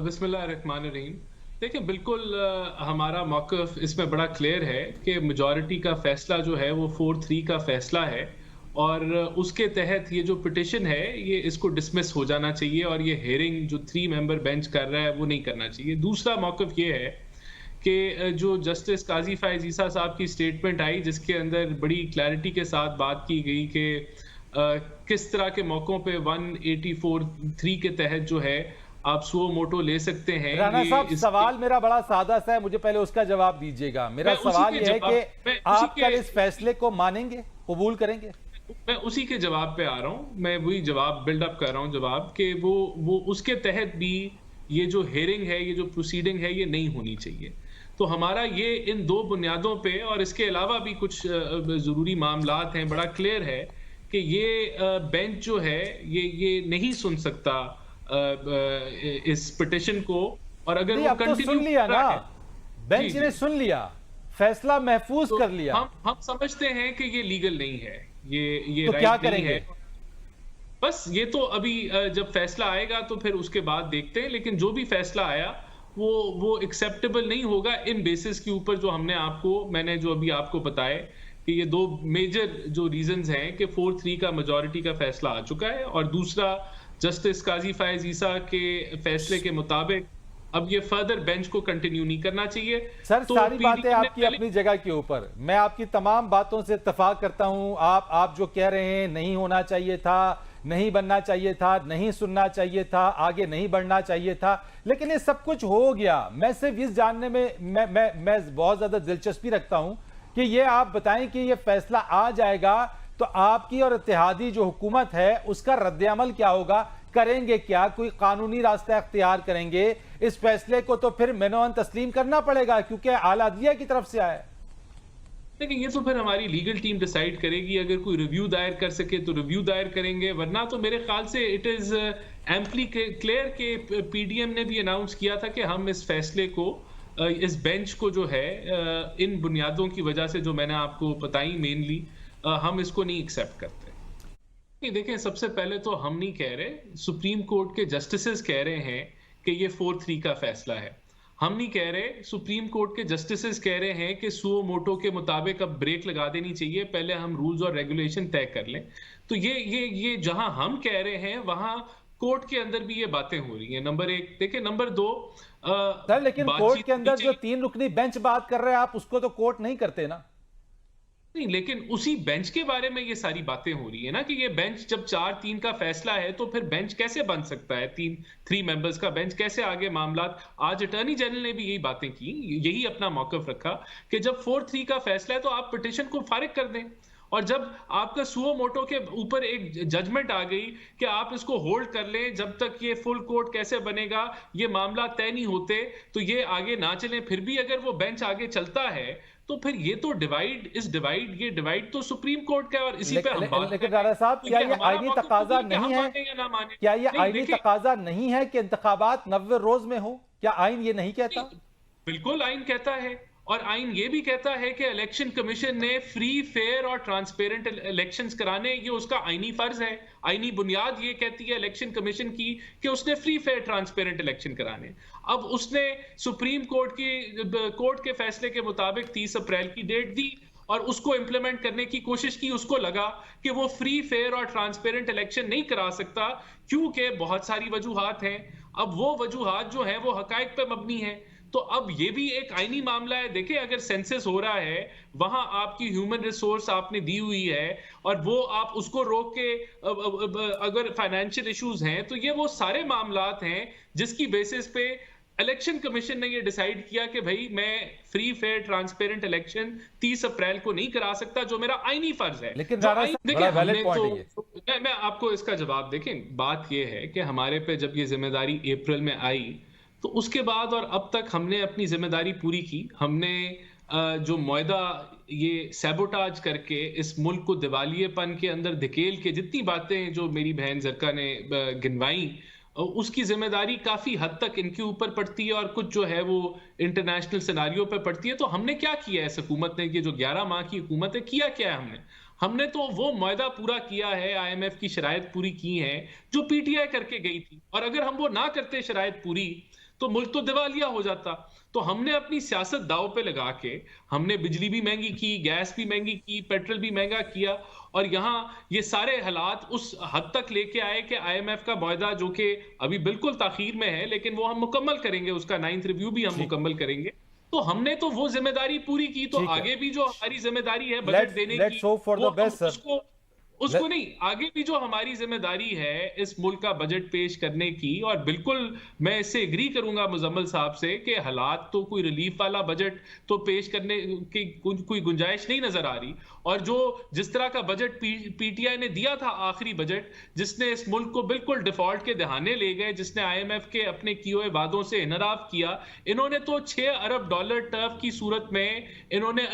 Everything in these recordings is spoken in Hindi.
बिस्मिल्लाहिर्रहमानिर्रहीम। देखिए बिल्कुल हमारा मौक़िफ़ इसमें बड़ा क्लियर है कि मेजॉरिटी का फ़ैसला जो है वो 4-3 का फ़ैसला है और उसके तहत ये जो पिटीशन है ये इसको डिसमिस हो जाना चाहिए और ये हियरिंग जो 3 मेंबर बेंच कर रहा है वो नहीं करना चाहिए। दूसरा मौक़िफ़ ये है कि जो जस्टिस काज़ी फ़ाइज़ ईसा साहब की स्टेटमेंट आई जिसके अंदर बड़ी क्लैरिटी के साथ बात की गई कि किस तरह के मौकों पे 184(3) के तहत जो है आप सुओ मोटो ले सकते हैं। राणा ये साहब, इसके सवाल मेरा बड़ा सादा सा है, मुझे पहले उसका जवाब दीजिएगा। मेरा मैं उसी सवाल के यह है जवाब कि मैं उसी आप के कल इस फैसले को मानेंगे, कबूल करेंगे? मैं उसी के जवाब पे आ रहा हूँ। मैं वही जवाब बिल्ड अप कर रहा हूँ जवाब कि वो उसके तहत भी ये जो हियरिंग है, ये जो प्रोसीडिंग है, ये नहीं होनी चाहिए। तो हमारा ये इन 2 बुनियादों पे और इसके अलावा भी कुछ ज़रूरी मामलात हैं, बड़ा क्लियर है कि ये बेंच जो है ये नहीं सुन सकता इस पिटीशन को और अगर नहीं, वो अब तो कंटिन्यू सुन लिया कर ना, रहा है जी, बेंच जी। ने सुन लिया, फैसला महफूज तो कर लिया। हम समझते हैं कि ये लीगल नहीं है, ये तो क्या राइट नहीं है। करेंगे? बस ये तो अभी जब फैसला आएगा तो फिर उसके बाद देखते हैं, लेकिन जो भी फैसला आया वो एक्सेप्टेबल नहीं होगा इन बेसिस के ऊपर जो मैंने जो अभी आपको बताए कि ये 2 मेजर जो रीजंस हैं कि 4-3 का मेजॉरिटी का फैसला आ चुका है और दूसरा जस्टिस काजी फायज ईसा के फैसले के मुताबिक अब ये फर्दर बेंच को कंटिन्यू नहीं करना चाहिए। सर, तो सारी बातें पीडीएम ने आपकी पहले अपनी जगह के ऊपर, मैं आपकी तमाम बातों से इत्तेफाक करता हूं। आप जो कह रहे हैं, नहीं होना चाहिए था, नहीं बनना चाहिए था, नहीं सुनना चाहिए था, आगे नहीं बढ़ना चाहिए था, लेकिन ये सब कुछ हो गया। मैं सिर्फ इस जानने में मैं बहुत ज्यादा दिलचस्पी रखता हूं कि ये आप बताएं कि ये फैसला आ जाएगा तो आपकी और इत्तेहादी जो हुकूमत है उसका रद्द-ए-अमल क्या होगा, करेंगे क्या, कोई कानूनी रास्ता अख्तियार करेंगे? इस फैसले को तो फिर मेनोन तस्लीम करना पड़ेगा क्योंकि आला अदलिया की तरफ से आया है। लेकिन ये तो फिर हमारी लीगल टीम डिसाइड करेगी। अगर कोई रिव्यू दायर कर सके तो रिव्यू दायर करेंगे, वरना तो मेरे ख्याल से इट इज एम्पली क्लियर के पीडीएम ने भी अनाउंस किया था कि हम इस फैसले को इस बेंच को जो है इन बुनियादों की वजह से जो मैंने आपको बताई मेनली हम इसको नहीं एक्सेप्ट करते। नहीं, देखें सबसे पहले तो हम नहीं कह रहे, सुप्रीम कोर्ट के जस्टिसेस कह रहे हैं कि ये 4-3 का फैसला है। हम नहीं कह रहे, सुप्रीम कोर्ट के जस्टिसेस कह रहे हैं कि सुओ मोटो के मुताबिक अब ब्रेक लगा देनी चाहिए, पहले हम रूल्स और रेगुलेशन तय कर लें। तो ये जहां हम कह रहे हैं वहां कोर्ट के अंदर भी ये बातें हो रही हैं। नंबर 1 देखिए, नंबर 2 सर, लेकिन कोर्ट बातचीत के होनी अंदर जो चाहिए। 3 रुकनी बेंच बात कर रहे हैं, आप उसको तो कोर्ट नहीं करते ना। नहीं, लेकिन उसी बेंच के बारे में ये सारी बातें हो रही है ना कि ये बेंच जब 4-3 का फैसला है तो फिर बेंच कैसे बन सकता है? 3 मेंबर्स का बेंच कैसे आगे मामलात। आज अटॉर्नी जनरल ने भी यही बातें की, यही अपना मौकफ रखा कि जब 4-3 का फैसला है तो आप पिटीशन को फारिग कर दें। और जब आपका सुओ मोटो के ऊपर एक जजमेंट आ गई कि आप इसको होल्ड कर लें जब तक ये फुल कोर्ट कैसे बनेगा, ये मामला तय नहीं होते, तो ये आगे ना चलें, फिर भी अगर वो बेंच आगे चलता है तो फिर ये तो ये डिवाइड तो सुप्रीम कोर्ट का है और इसी पे हम बात कर लेकिन रहे हैं। राणा साहब, तो क्या ये ये हमारा आईनी मौक़िफ़ तो तकाजा नहीं कि नहीं हम है? माने या ना माने। क्या ये नहीं, आईनी देखिए तकाजा नहीं है कि इंतखाबात 90 रोज में हो? क्या आईन ये नहीं कहता? बिल्कुल आइन कहता है और आइन ये भी कहता है कि इलेक्शन कमीशन ने फ्री फेयर और ट्रांसपेरेंट इलेक्शंस कराने, ये उसका आईनी फर्ज है। आईनी बुनियाद ये कहती है इलेक्शन कमीशन की कि उसने फ्री फेयर ट्रांसपेरेंट इलेक्शन कराने। अब उसने सुप्रीम कोर्ट के फैसले के मुताबिक 30 अप्रैल की डेट दी और उसको इंप्लीमेंट करने की कोशिश की। उसको लगा कि वो फ्री फेयर और ट्रांसपेरेंट इलेक्शन नहीं करा सकता क्योंकि बहुत सारी वजूहात हैं। अब वो वजूहात जो हैं वो हकायक पे मबनी है। तो अब ये भी एक आईनी मामला है। देखिए, अगर सेंसस हो रहा है, वहां आपकी ह्यूमन रिसोर्स आपने दी हुई है और वो आप उसको रोक के अगर फाइनेंशियल इश्यूज हैं तो ये वो सारे मामलात हैं जिसकी बेसिस पे इलेक्शन कमीशन ने ये डिसाइड किया कि भाई मैं फ्री फेयर ट्रांसपेरेंट इलेक्शन 30 अप्रैल को नहीं करा सकता, जो मेरा आईनी फर्ज है। लेकिन जो राणा आईन साहब, देखिए बड़ा हमने वैलिड पॉइंट है ये। तो मैं आपको इसका जवाब, देखें बात ये है कि हमारे पे जब ये जिम्मेदारी अप्रैल में आई तो उसके बाद और अब तक हमने अपनी जिम्मेदारी पूरी की। हमने जो मुआहदा ये सैबोटाज करके इस मुल्क को दिवालियेपन के अंदर धकेल के जितनी बातें जो मेरी बहन जरका ने गिनवाई, उसकी जिम्मेदारी काफी हद तक इनके ऊपर पड़ती है और कुछ जो है वो इंटरनेशनल सिनारियो पे पड़ती है। तो हमने क्या किया है, इस हुकूमत ने, ये जो 11 माह की हुकूमत है, किया क्या है हमने? हमने तो वो मुआहदा पूरा किया है, आईएमएफ की शराइत पूरी की है जो पीटीआई करके गई थी, और अगर हम वो ना करते शराइत पूरी तो मुल्क तो दिवालिया हो जाता। तो हमने अपनी सियासत दांव पे लगा के हमने बिजली भी महंगी की, गैस भी महंगी की, पेट्रोल भी महंगा किया, और यहाँ ये सारे हालात उस हद तक लेके आए कि आईएमएफ का मुआहदा जो कि अभी बिल्कुल ताखीर में है लेकिन वो हम मुकम्मल करेंगे, उसका 9th रिव्यू भी हम ठीक मुकम्मल करेंगे। तो हमने तो वो जिम्मेदारी पूरी की, तो ठीक है। आगे भी जो हमारी जिम्मेदारी है बजट देने की, लेट्स होप फॉर वो द हम बेस्ट सर। उसको नहीं, आगे भी जो हमारी जिम्मेदारी है इस मुल्क का बजट पेश करने की, और बिल्कुल मैं इससे एग्री करूंगा मुजम्मल साहब से कि हालात तो कोई रिलीफ वाला बजट तो पेश करने की कोई गुंजाइश नहीं नजर आ रही। और जो जिस तरह का बजट पीटीआई ने दिया था, आखिरी बजट जिसने इस मुल्क को बिल्कुल डिफॉल्ट के दहाने ले गए, जिसने आईएमएफ के अपने किए हुए वादों से इनराफ किया, इन्होंने तो $6 अरब टर्फ की सूरत में इन्होंने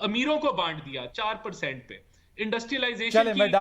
अमीरों को बांट दिया 4% पे। इंडस्ट्रियलाइजेशन चले की मैं